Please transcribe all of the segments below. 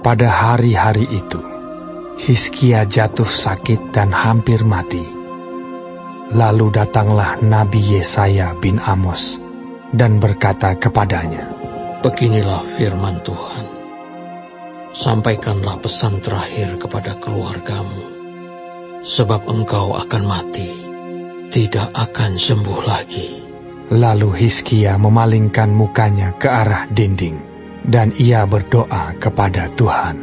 Pada hari-hari itu, Hizkia jatuh sakit dan hampir mati. Lalu datanglah Nabi Yesaya bin Amos dan berkata kepadanya, "Beginilah firman Tuhan. Sampaikanlah pesan terakhir kepada keluargamu, sebab engkau akan mati, tidak akan sembuh lagi." Lalu Hizkia memalingkan mukanya ke arah dinding, dan ia berdoa kepada Tuhan.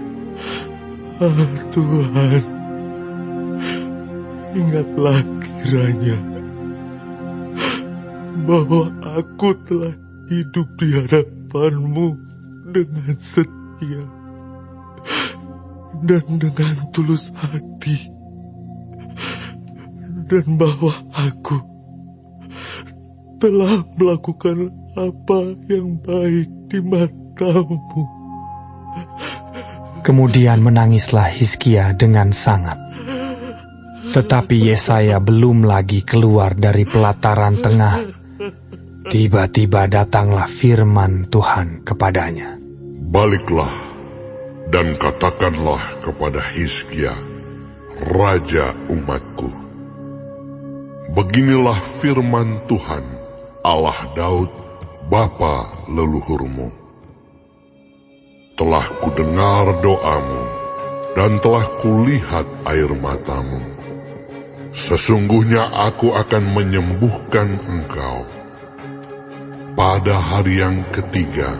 Tuhan, ingatlah kiranya bahwa aku telah hidup di hadapan-Mu dengan setia dan dengan tulus hati, dan bahwa aku telah melakukan apa yang baik di mata-Mu. Kemudian menangislah Hizkia dengan sangat. Tetapi Yesaya belum lagi keluar dari pelataran tengah. Tiba-tiba datanglah firman Tuhan kepadanya. Baliklah dan katakanlah kepada Hizkia, raja umatku. Beginilah firman Tuhan, Allah Daud, bapa leluhurmu. Telah kudengar doamu dan telah kulihat air matamu. Sesungguhnya aku akan menyembuhkan engkau. Pada hari yang ketiga,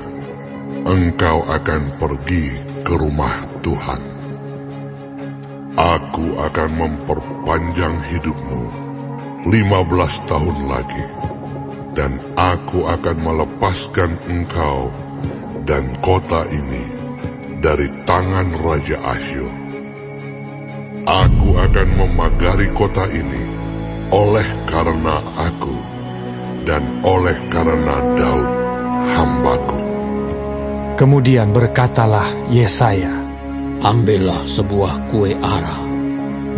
engkau akan pergi ke rumah Tuhan. Aku akan memperpanjang hidupmu 15 tahun lagi, dan aku akan melepaskan engkau dan kota ini dari tangan Raja Asyur. Aku akan memagari kota ini oleh karena aku dan oleh karena Daud hambaku. Kemudian berkatalah Yesaya, "Ambillah sebuah kue ara."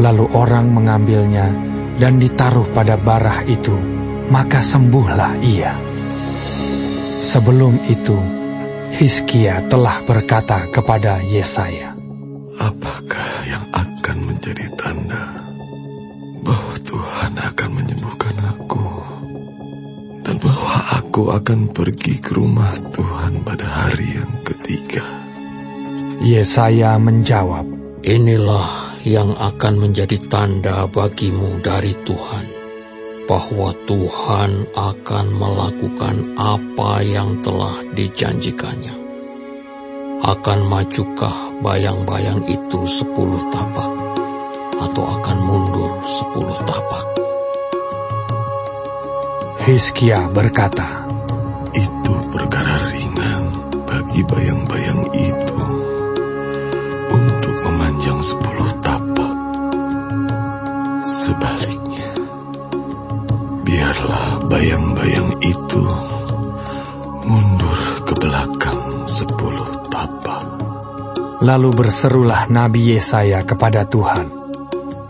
Lalu orang mengambilnya dan ditaruh pada barah itu, maka sembuhlah ia. Sebelum itu, Hizkia telah berkata kepada Yesaya, Apakah yang akan menjadi tanda bahwa Tuhan akan menyembuhkan aku, dan bahwa aku akan pergi ke rumah Tuhan pada hari yang ketiga? Yesaya menjawab, "Inilah yang akan menjadi tanda bagimu dari Tuhan, bahwa Tuhan akan melakukan apa yang telah dijanjikannya. Akan majukah bayang-bayang itu 10 tapak, atau akan mundur 10 tapak?" Hizkia berkata, Itu perkara ringan bagi bayang-bayang itu untuk memanjang 10 tapak. Sebaliknya, biarlah bayang-bayang itu mundur ke belakang 10 tapak. Lalu berserulah Nabi Yesaya kepada Tuhan.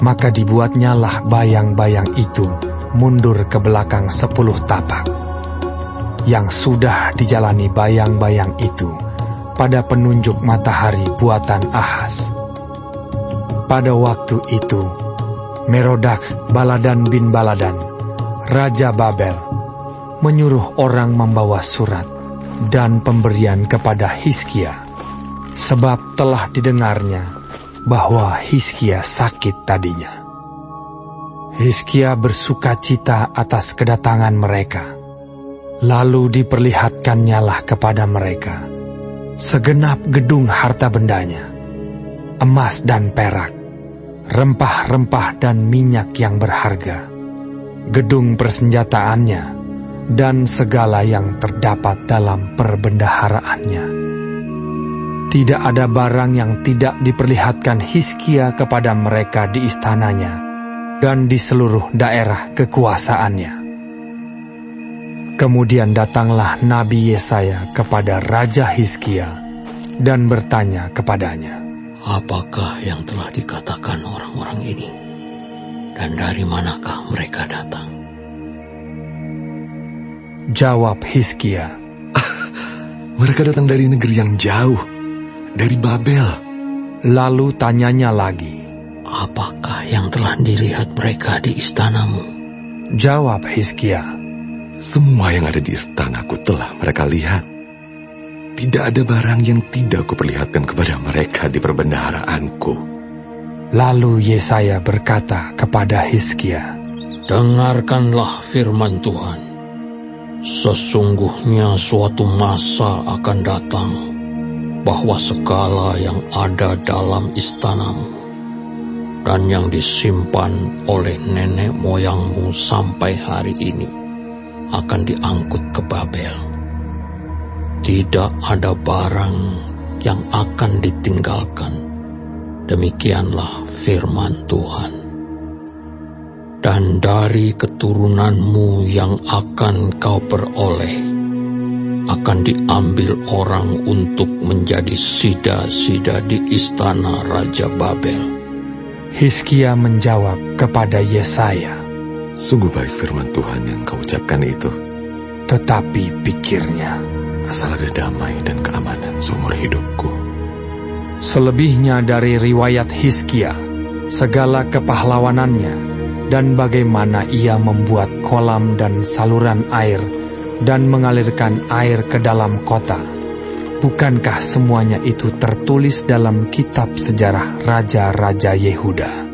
Maka dibuatnyalah bayang-bayang itu mundur ke belakang 10 tapak. Yang sudah dijalani bayang-bayang itu pada penunjuk matahari buatan Ahaz. Pada waktu itu, Merodak Baladan bin Baladan, Raja Babel, menyuruh orang membawa surat dan pemberian kepada Hizkia, sebab telah didengarnya bahwa Hizkia sakit tadinya. Hizkia bersukacita atas kedatangan mereka. Lalu diperlihatkannyalah kepada mereka segenap gedung harta bendanya, emas dan perak, rempah-rempah dan minyak yang berharga, gedung persenjataannya, dan segala yang terdapat dalam perbendaharaannya. Tidak ada barang yang tidak diperlihatkan Hizkia kepada mereka di istananya dan di seluruh daerah kekuasaannya. Kemudian datanglah Nabi Yesaya kepada Raja Hizkia dan bertanya kepadanya, "Apakah yang telah dikatakan orang-orang ini? Dan dari manakah mereka datang?" Jawab Hizkia, Mereka datang dari negeri yang jauh, dari Babel. Lalu tanyanya lagi, apakah yang telah dilihat mereka di istanamu? jawab Hizkia, semua yang ada di istanaku telah mereka lihat. Tidak ada barang yang tidak kuperlihatkan kepada mereka di perbendaharaanku. Lalu Yesaya berkata kepada Hizkia, dengarkanlah firman Tuhan. Sesungguhnya suatu masa akan datang, bahwa segala yang ada dalam istanamu dan yang disimpan oleh nenek moyangmu sampai hari ini akan diangkut ke Babel. Tidak ada barang yang akan ditinggalkan. Demikianlah firman Tuhan. Dan dari keturunanmu yang akan kau peroleh, akan diambil orang untuk menjadi sida-sida di istana Raja Babel. Hizkia menjawab kepada Yesaya, Sungguh baik firman Tuhan yang kau ucapkan itu. tetapi pikirnya, Asal ada damai dan keamanan seumur hidupku. selebihnya dari riwayat Hizkia, segala kepahlawanannya, dan bagaimana ia membuat kolam dan saluran air, dan mengalirkan air ke dalam kota. Bukankah semuanya itu tertulis dalam kitab sejarah Raja-Raja Yehuda?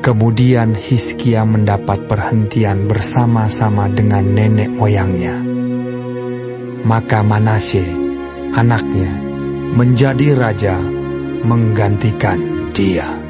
Kemudian Hizkia mendapat perhentian bersama-sama dengan nenek moyangnya. Maka Manasye, anaknya, menjadi raja menggantikan dia.